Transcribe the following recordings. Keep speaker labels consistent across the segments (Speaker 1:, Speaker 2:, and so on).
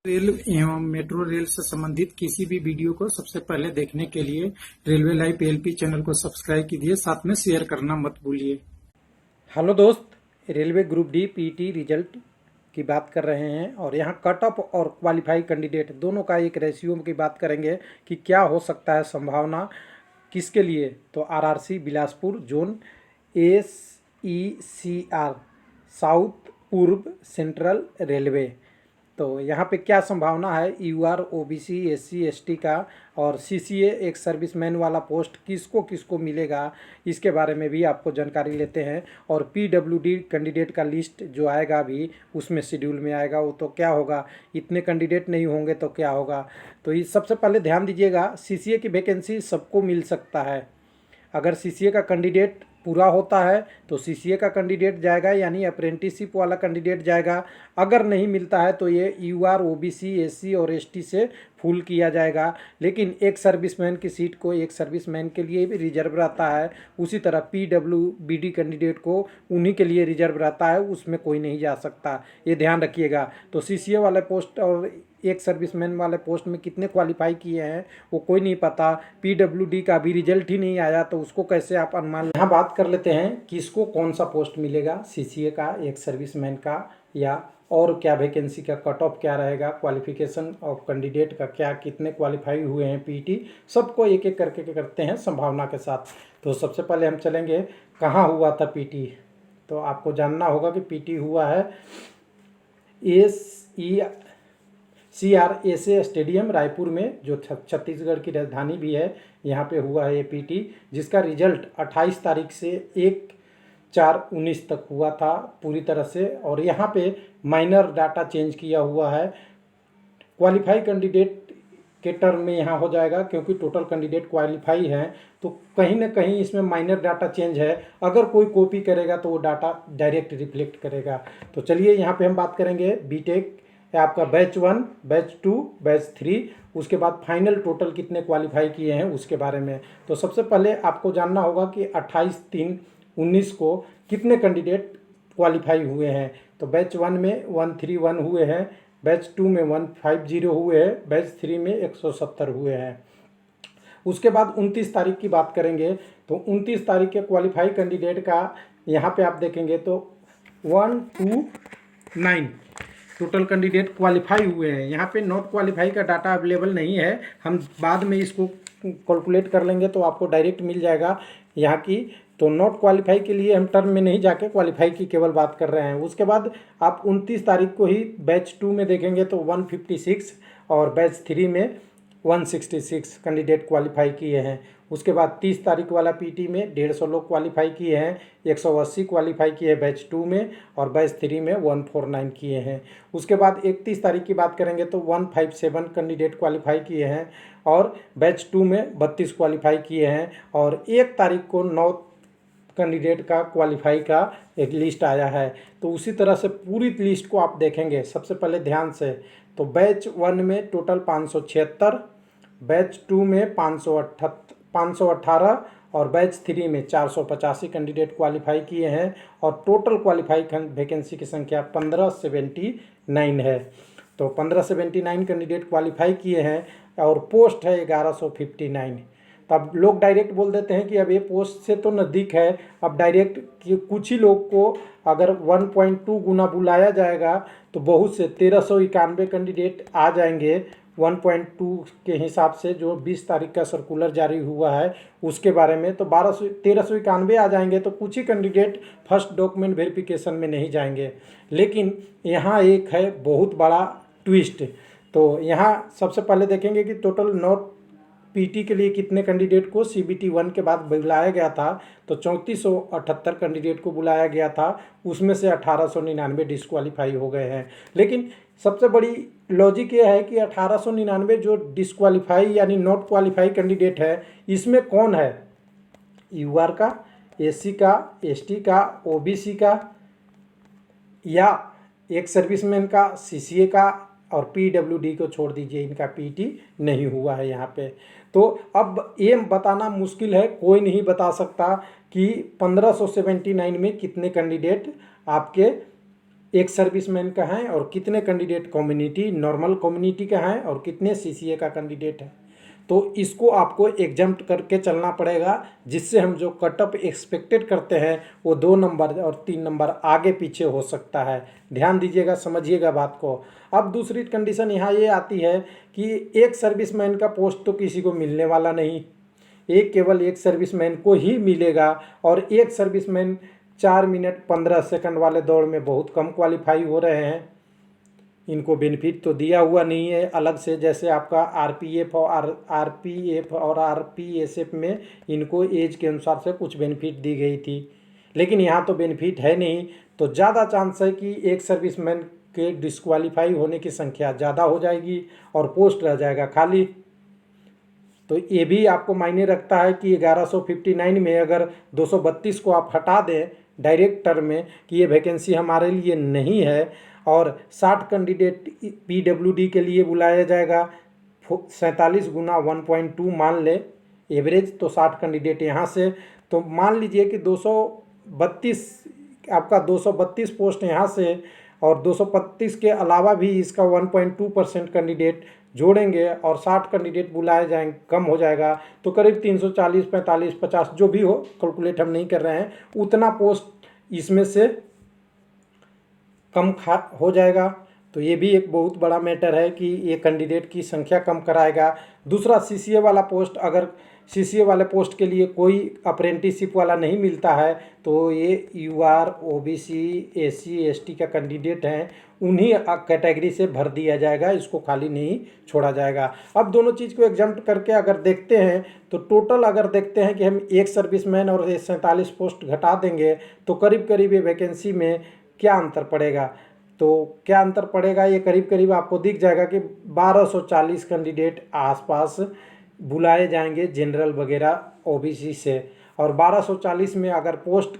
Speaker 1: Rail एवं metro rail से संबंधित किसी भी वीडियो को सबसे पहले देखने के लिए रेलवे लाइव एलपी चैनल को सब्सक्राइब कीजिए, साथ में शेयर करना मत भूलिए।
Speaker 2: हेलो दोस्त, railway group D PT result की बात कर रहे हैं और यहाँ कट ऑफ और क्वालिफाई कैंडिडेट दोनों का एक रेशियो की बात करेंगे कि क्या हो सकता है संभावना किसके लिए। तो RRC Bilaspur zone SECR south पूर्व सेंट्रल रेलवे, तो यहाँ पे क्या संभावना है यूआर ओबीसी एससी एसटी का और सीसीए एक सर्विसमैन वाला पोस्ट किसको किसको मिलेगा, इसके बारे में भी आपको जानकारी लेते हैं। और पीडब्ल्यूडी कैंडिडेट का लिस्ट जो आएगा अभी उसमें शेड्यूल में आएगा, वो तो क्या होगा, इतने कैंडिडेट नहीं होंगे तो क्या होगा। तो ये सबसे पहले ध्यान दीजिएगा, सीसीए की वैकेंसी सबको मिल सकता है। अगर सीसीए का कैंडिडेट पूरा होता है तो सीसीए का कैंडिडेट जाएगा, यानी अप्रेंटिसशिप वाला कैंडिडेट जाएगा। अगर नहीं मिलता है तो ये यूआर ओबीसी एससी और एसटी से फुल किया जाएगा। लेकिन एक सर्विसमैन की सीट को एक सर्विसमैन के लिए भी रिजर्व रहता है, उसी तरह पीडब्ल्यूबीडी कैंडिडेट को उन्हीं के लिए रिजर्व रहता है, उसमें कोई नहीं जा सकता, ये ध्यान रखिएगा। तो सीसीए वाले पोस्ट और एक सर्विसमैन वाले पोस्ट में कितने क्वालिफाई किए हैं वो कोई नहीं पता। पीडब्ल्यूडी का भी रिजल्ट ही नहीं आया तो उसको कैसे आप अनुमान। यहाँ बात कर लेते हैं कि इसको कौन सा पोस्ट मिलेगा, सीसीए का, एक सर्विसमैन का, या और क्या वैकेंसी का कट ऑफ क्या रहेगा, क्वालिफिकेशन ऑफ कैंडिडेट का क्या, कितने क्वालिफाई हुए हैं पीटी, सबको एक एक करके करते हैं संभावना के साथ। तो सबसे पहले हम चलेंगे कहाँ हुआ था पीटी। तो आपको जानना होगा कि पीटी हुआ है CRSA स्टेडियम रायपुर में, जो छत्तीसगढ़ की राजधानी भी है, यहाँ पे हुआ है ये पीटी, जिसका रिजल्ट 28 तारीख से 1/4/19 तक हुआ था पूरी तरह से। और यहाँ पे माइनर डाटा चेंज किया हुआ है। क्वालिफाई कैंडिडेट के टर्म में यहाँ हो जाएगा, क्योंकि टोटल कैंडिडेट क्वालिफाई हैं, तो कहीं ना कहीं इसमें माइनर डाटा चेंज है। अगर कोई कॉपी करेगा तो वो डाटा डायरेक्ट रिफ्लेक्ट करेगा। तो चलिए यहाँ पे हम बात करेंगे बीटेक आपका बैच 1, बैच 2, बैच 3, उसके बाद फाइनल टोटल कितने क्वालिफाई किए हैं उसके बारे में। तो सबसे पहले आपको जानना होगा कि 28/3/19 को कितने कैंडिडेट क्वालिफाई हुए हैं। तो बैच 1 में 131 हुए हैं, बैच 2 में 150 हुए हैं, बैच 3 में 170 हुए हैं। उसके बाद 29 तारीख की बात करेंगे तो 29 तारीख के क्वालिफाई कैंडिडेट का यहाँ पे आप देखेंगे तो 129 टोटल कैंडिडेट क्वालिफाई हुए हैं। यहाँ पे नॉट क्वालिफाई का डाटा अवेलेबल नहीं है, हम बाद में इसको कैलकुलेट कर लेंगे तो आपको डायरेक्ट मिल जाएगा यहाँ की। तो नॉट क्वालिफाई के लिए हम टर्म में नहीं जाके क्वालिफाई की केवल बात कर रहे हैं। उसके बाद आप 29 तारीख को ही बैच 2 में देखेंगे तो 156 और बैच 3 में 166 कैंडिडेट क्वालिफाई किए हैं। उसके बाद 30 तारीख वाला पीटी में 150 लोग क्वालिफाई किए हैं, 180 क्वालिफाई किए बैच 2 में, और बैच 3 में 149 किए हैं। उसके बाद 31 तारीख की बात करेंगे तो 157 कैंडिडेट क्वालिफाई किए हैं और बैच 2 में 32 क्वालिफाई किए हैं। और 1 तारीख को 9 कैंडिडेट का क्वालिफाई का एक लिस्ट आया है। तो उसी तरह से पूरी लिस्ट को आप देखेंगे सबसे पहले ध्यान से। तो बैच 1 में टोटल 576, बैच 2 में 518 और बैच 3 में 485 कैंडिडेट क्वालिफाई किए हैं। और टोटल क्वालिफाई वैकेंसी की संख्या 1579 है। तो 1579 कैंडिडेट क्वालिफाई किए हैं और पोस्ट है 1159। तब लोग डायरेक्ट बोल देते हैं कि अब ये पोस्ट से तो नज़दीक है, अब डायरेक्ट कि कुछ ही लोग को अगर 1.2 गुना बुलाया जाएगा तो बहुत से 1391 कैंडिडेट आ जाएंगे 1.2 के हिसाब से, जो 20 तारीख का सर्कुलर जारी हुआ है उसके बारे में। तो 1391 आ जाएंगे तो कुछ ही कैंडिडेट फर्स्ट डॉक्यूमेंट वेरिफिकेशन में नहीं जाएंगे। लेकिन यहाँ एक है बहुत बड़ा ट्विस्ट। तो यहाँ सबसे पहले देखेंगे कि टोटल नॉट पीटी के लिए कितने कैंडिडेट को सीबीटी 1 के बाद बुलाया गया था। तो 3478 कैंडिडेट को बुलाया गया था, उसमें से 1899 डिस्क्वालीफाई हो गए हैं। लेकिन सबसे बड़ी लॉजिक ये है कि 1899 जो डिस्क्वालीफाई यानी नॉट क्वालिफाई कैंडिडेट है, इसमें कौन है, यूआर का, एससी का, एसटी का, ओबीसी का, या एक सर्विसमैन का, सीसीए का, और पीडब्ल्यूडी को छोड़ दीजिए, इनका पीटी नहीं हुआ है यहाँ पे। तो अब ये बताना मुश्किल है, कोई नहीं बता सकता कि 1579 में कितने कैंडिडेट आपके एक सर्विसमैन का है और कितने कैंडिडेट कम्युनिटी नॉर्मल कम्युनिटी का है और कितने सीसीए का कैंडिडेट है। तो इसको आपको एग्जम्प्ट करके चलना पड़ेगा, जिससे हम जो कटअप एक्सपेक्टेड करते हैं वो 2 नंबर और 3 नंबर आगे पीछे हो सकता है। ध्यान दीजिएगा, समझिएगा बात को। अब दूसरी कंडीशन यहाँ ये आती है कि एक सर्विसमैन का पोस्ट तो किसी को मिलने वाला नहीं, केवल एक सर्विसमैन को ही मिलेगा। और एक सर्विसमैन 4 मिनट 15 सेकंड वाले दौड़ में बहुत कम क्वालिफाई हो रहे हैं। इनको बेनिफिट तो दिया हुआ नहीं है अलग से, जैसे आपका आरपीएफ और आरपीएसएफ में इनको एज के अनुसार से कुछ बेनिफिट दी गई थी, लेकिन यहाँ तो बेनिफिट है नहीं। तो ज़्यादा चांस है कि एक सर्विसमैन के डिस्क्वालीफाई होने की संख्या ज़्यादा हो जाएगी और पोस्ट रह जाएगा खाली। तो ये भी आपको मायने रखता है कि 1159 में अगर 232 को आप हटा दें डायरेक्ट टर्म में कि ये वैकेंसी हमारे लिए नहीं है, और 60 कैंडिडेट पीडब्ल्यूडी के लिए बुलाया जाएगा, 47 गुना 1.2 मान ले एवरेज, तो 60 कैंडिडेट यहाँ से, तो मान लीजिए कि 232 पोस्ट यहाँ से और 232 के अलावा भी इसका 1.2% कैंडिडेट जोड़ेंगे और 60 कैंडिडेट बुलाए जाएंगे, कम हो जाएगा तो करीब 340, 45, 50 जो भी हो, कैलकुलेट हम नहीं कर रहे हैं, उतना पोस्ट इसमें से कम हो जाएगा। तो ये भी एक बहुत बड़ा मैटर है कि ये कैंडिडेट की संख्या कम कराएगा। दूसरा, सीसीए वाला पोस्ट, अगर सीसीए वाले पोस्ट के लिए कोई अप्रेंटिसशिप वाला नहीं मिलता है तो ये यूआर, ओबीसी, एससी, एसटी का कैंडिडेट हैं, उन्हीं कैटेगरी से भर दिया जाएगा, इसको खाली नहीं छोड़ा जाएगा। अब दोनों चीज़ को एग्जम्प्ट करके अगर देखते हैं तो टोटल अगर देखते हैं कि हम एक सर्विसमैन और 47 पोस्ट घटा देंगे तो करीब करीब ये वैकेंसी में क्या अंतर पड़ेगा। तो क्या अंतर पड़ेगा, ये करीब करीब आपको दिख जाएगा कि 1240 कैंडिडेट आसपास बुलाए जाएंगे जनरल वगैरह ओबीसी से। और 1240 में अगर पोस्ट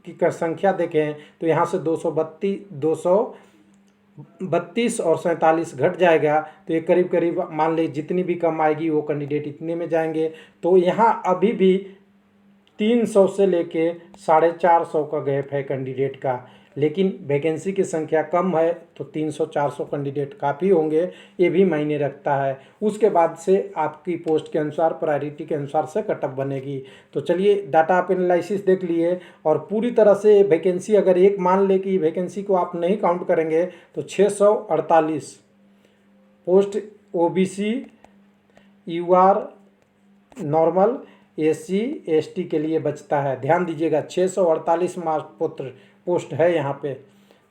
Speaker 2: की संख्या देखें तो यहाँ से 232 और 47 घट जाएगा, तो ये करीब करीब मान लीजिए जितनी भी कम आएगी वो कैंडिडेट इतने में जाएंगे। तो यहाँ अभी भी 300 से लेके 450 का गैप है कैंडिडेट का, लेकिन वैकेंसी की संख्या कम है तो 300-400 कैंडिडेट काफ़ी होंगे, ये भी मायने रखता है। उसके बाद से आपकी पोस्ट के अनुसार, प्रायोरिटी के अनुसार से कटअप बनेगी। तो चलिए डाटा आप एनालिसिस देख लिए, और पूरी तरह से वैकेंसी अगर एक मान ले कि वैकेंसी को आप नहीं काउंट करेंगे तो 648 post OBC, UR, normal, SC, ST के लिए बचता है। ध्यान दीजिएगा 648 पोस्ट है यहाँ पे,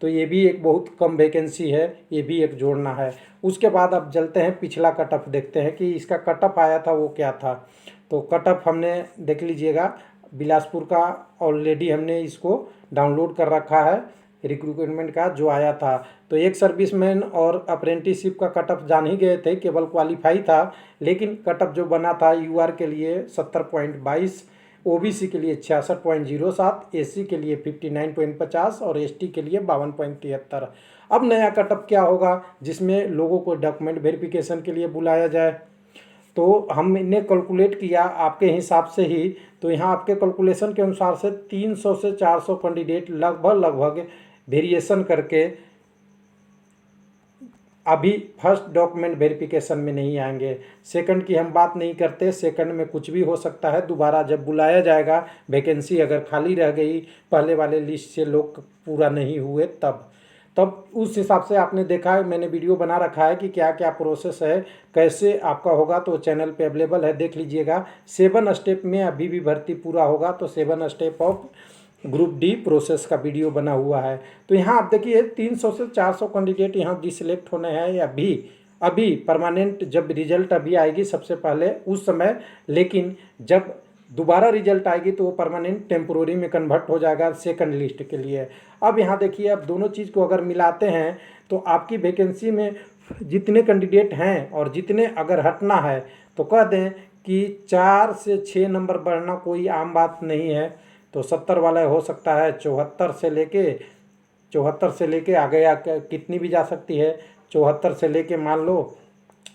Speaker 2: तो ये भी एक बहुत कम वैकेंसी है, ये भी एक जोड़ना है। उसके बाद अब चलते हैं पिछला कटअप देखते हैं कि इसका कटअप आया था वो क्या था। तो कटअप हमने देख लीजिएगा, बिलासपुर का ऑलरेडी हमने इसको डाउनलोड कर रखा है, रिक्रूटमेंट का जो आया था। तो एक सर्विसमैन और अप्रेंटिसशिप का कटअप जान ही गए थे, केवल क्वालिफाई था, लेकिन कटअप जो बना था यूआर के लिए 70.22, ओबीसी के लिए 66.07, एससी के लिए 59.50 और एसटी के लिए 52.73। अब नया कटअप क्या होगा, जिसमें लोगों को डॉक्यूमेंट वेरिफिकेशन के लिए बुलाया जाए। तो हमने कैलकुलेट किया आपके हिसाब से ही, तो यहाँ आपके कैलकुलेशन के अनुसार से 300 से 400 कैंडिडेट लगभग वेरिएशन करके अभी फर्स्ट डॉक्यूमेंट वेरिफिकेशन में नहीं आएंगे। सेकंड की हम बात नहीं करते, सेकंड में कुछ भी हो सकता है, दोबारा जब बुलाया जाएगा, वैकेंसी अगर खाली रह गई, पहले वाले लिस्ट से लोग पूरा नहीं हुए, तब उस हिसाब से आपने देखा है, मैंने वीडियो बना रखा है कि क्या क्या प्रोसेस है, कैसे आपका होगा, तो चैनल पे अवेलेबल है, देख लीजिएगा। 7 स्टेप में अभी भी भर्ती पूरा होगा, तो 7 step of group D process का वीडियो बना हुआ है। तो यहाँ आप देखिए 300 से 400 कैंडिडेट यहाँ डिसलेक्ट होने हैं, या अभी परमानेंट जब रिजल्ट अभी आएगी सबसे पहले उस समय, लेकिन जब दोबारा रिजल्ट आएगी तो वो परमानेंट टेम्पोररी में कन्वर्ट हो जाएगा सेकंड लिस्ट के लिए। अब यहाँ देखिए, अब दोनों चीज़ को अगर मिलाते हैं तो आपकी वैकेंसी में जितने कैंडिडेट हैं और जितने अगर हटना है, तो कह दें कि 4 से 6 नंबर बढ़ना कोई आम बात नहीं है। तो 70 वाला हो सकता है, 74 से लेके आगे कितनी भी जा सकती है, 74 से लेके मान लो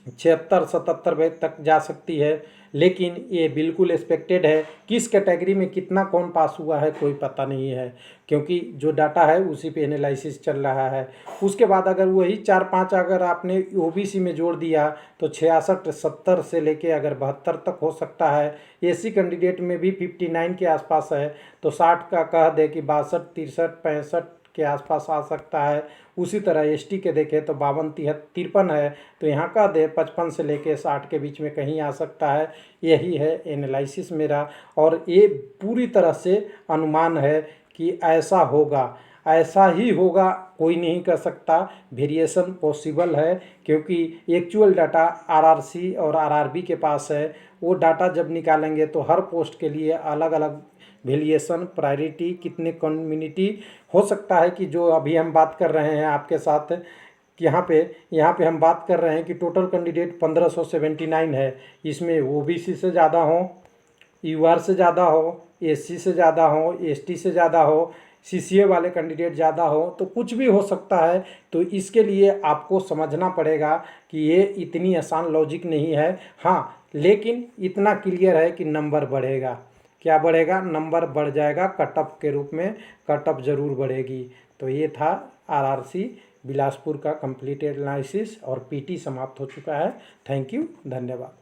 Speaker 2: 76-77 तक जा सकती है, लेकिन ये बिल्कुल एक्सपेक्टेड है। किस कैटेगरी में कितना कौन पास हुआ है कोई पता नहीं है, क्योंकि जो डाटा है उसी पे एनालिसिस चल रहा है। उसके बाद अगर वही 4-5 अगर आपने ओबीसी में जोड़ दिया तो 66-70 से लेके अगर 72 तक हो सकता है। एससी कैंडिडेट में भी 59 के आसपास है, तो 60 का कह दे कि 62, 63, 65 के आसपास आ सकता है। उसी तरह एसटी के देखें तो 52, 53 है, तो यहाँ का दे 55 से लेके 60 के बीच में कहीं आ सकता है। यही है एनालिसिस मेरा, और ये पूरी तरह से अनुमान है कि ऐसा होगा, ऐसा ही होगा, कोई नहीं कर सकता। वेरिएशन पॉसिबल है, क्योंकि एक्चुअल डाटा आरआरसी और आरआरबी के पास है। वो डाटा जब निकालेंगे तो हर पोस्ट के लिए अलग अलग वेरिएशन, प्रायोरिटी, कितने कम्युनिटी हो सकता है कि जो अभी हम बात कर रहे हैं आपके साथ कि यहाँ पे हम बात कर रहे हैं कि टोटल कैंडिडेट 1579 है। इसमें ओबीसी से ज़्यादा हो, यूआर से ज़्यादा हो, एससी से ज़्यादा हो, एसटी से ज़्यादा हो, सीसीए वाले कैंडिडेट ज़्यादा हो, तो कुछ भी हो सकता है। तो इसके लिए आपको समझना पड़ेगा कि ये इतनी आसान लॉजिक नहीं है। हाँ, लेकिन इतना क्लियर है कि नंबर बढ़ेगा। क्या बढ़ेगा? नंबर बढ़ जाएगा, कट ऑफ के रूप में कट ऑफ ज़रूर बढ़ेगी। तो ये था आरआरसी बिलासपुर का कंप्लीट एनालिसिस, और पीटी समाप्त हो चुका है। थैंक यू, धन्यवाद।